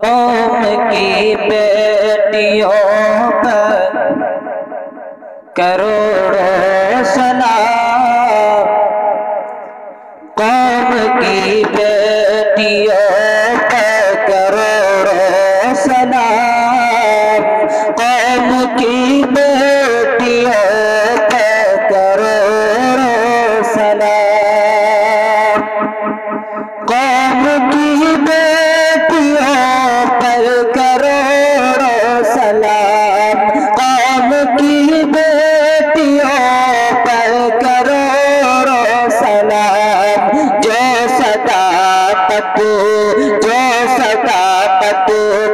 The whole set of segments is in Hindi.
कौम की बेटियों पर करोड़ों सलाम, कौम की बेटियों पर करोड़ों सलाम, कौम की बेटियों पर करोड़ों सलाम, कौम की बेटियों पर करोड़ों सलाम, कौम की बेटियों पर करोड़ों सलाम। जो सदाकत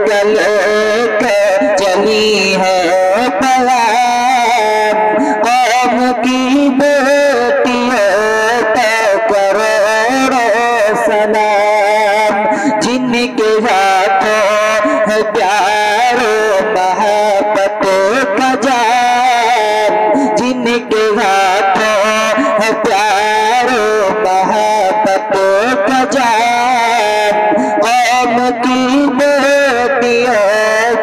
कल के चली है पैगाम, कौम की बेटियों पर करोड़ों सलाम। जिनके हाथों है प्यार मोहब्बत का जाम, जिनके हाथों है प्यार मोहब्बत का जाम, कौम की बेटियों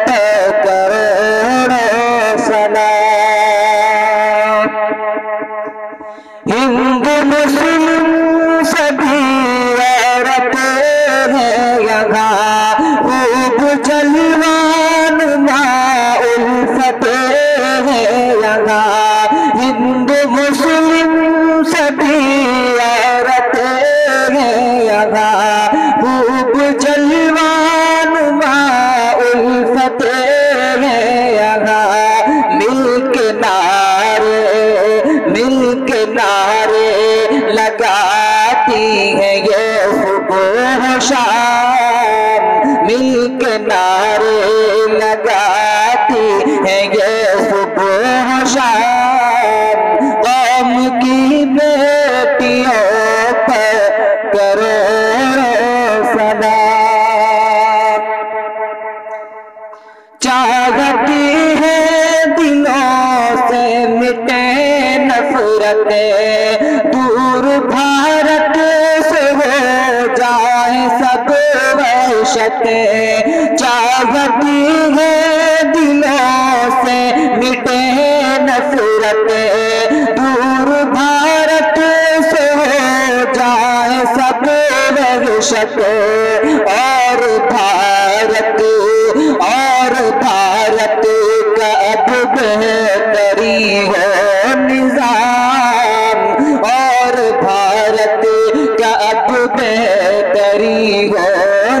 पर करोड़ों सलाम। हिंदू मुस्लिम सभी औरतें हैं यहाँ, खूब जलवान उल्फतें हैं यहाँ। हिंदू मुस्लिम सभी औरतें हैं यहाँ, खूब जलवान उल्फतें हैं यहाँ। मिलके नारे लगाती हैं ये सुबह शाम, मिलके नारे लगाती हैं ये सुबह शाम, कौम की बेटियों पर करोड़ों सलाम। चाहती है दिलों से मिटे नफरतें, दूर भारत से हो जाए सब वहशतें। चाहती है दिलों से मिटे नफरतें, दूर भारत से हो जाए सब वहशतें। और भारत का अब बेहतरी हो निजाम, और भारत का अब बेहतरी हो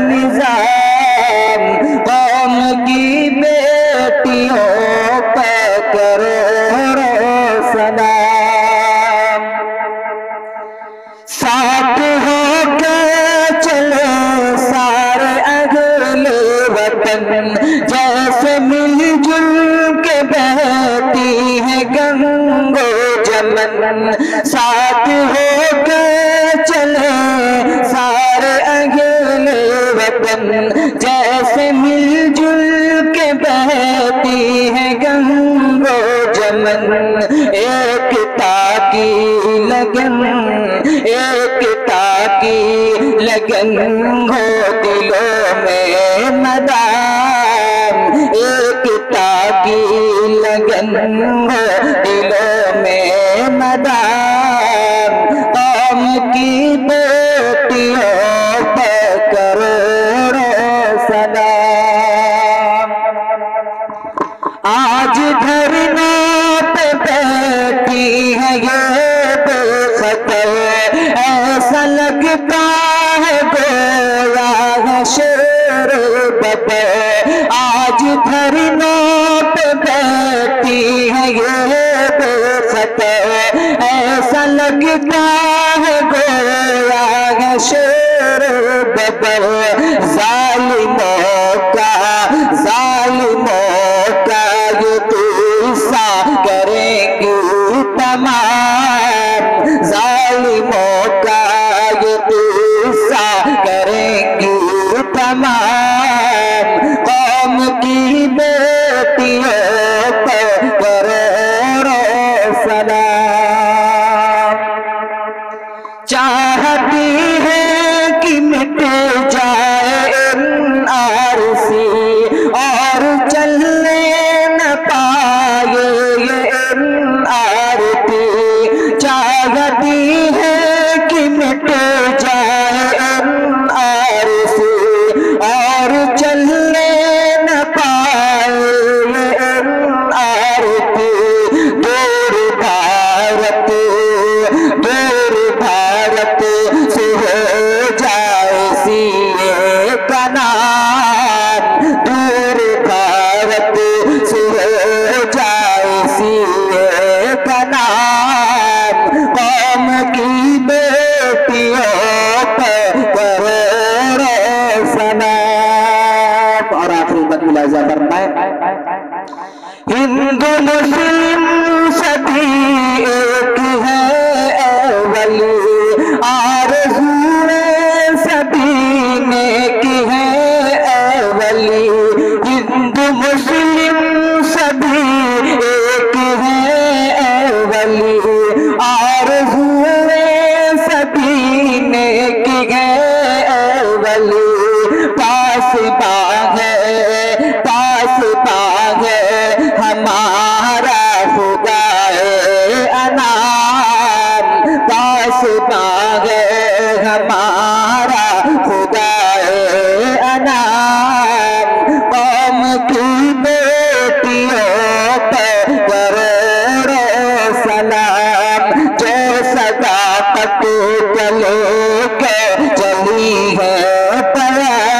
निजाम, कौम की बेटियों पर करोड़ों सलाम। साथ हो के चले सारे अहले वतन, जैसे मिलजुल के बहती है गंगो जमन। साथ हो के चले सारे अहले वतन, जैसे मिलजुल के बहती है गंगो जमन। एकता की लगन हो दिलों में मदाम, एकता की लगन हो दिलों में मदाम, कौम की बेटियों पर करोड़ों सलाम। आज धरनों पे बैठी है ये बेखतर, ऐसा लगता है गोया है शेर बबर। आज धरनों पे बैठी है ये बेखतर, ऐसा लगता है गोया है शेर बबर। जालिमों का ये तुस्सा करेंगी तमाम, जालिमों का ये तुस्सा करेंगी तमाम, कौम की बेटियों पर हिंदू मुस्लिम सभी एक है वली, आरज़ू सभी नेक है वली। हिंदू मुस्लिम सभी एक है वली, आरज़ू सभी नेक है वली। पास बाग है हमारा खुदाए अनाम, पास बाग है हमारा खुदाए अनाम। कौम की बेटियों पर करोड़ों सलाम, जो सदाकत चलो के चली है प्यारों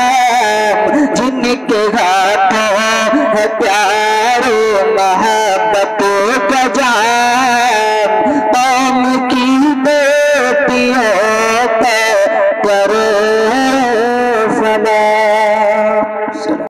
प्यारो महा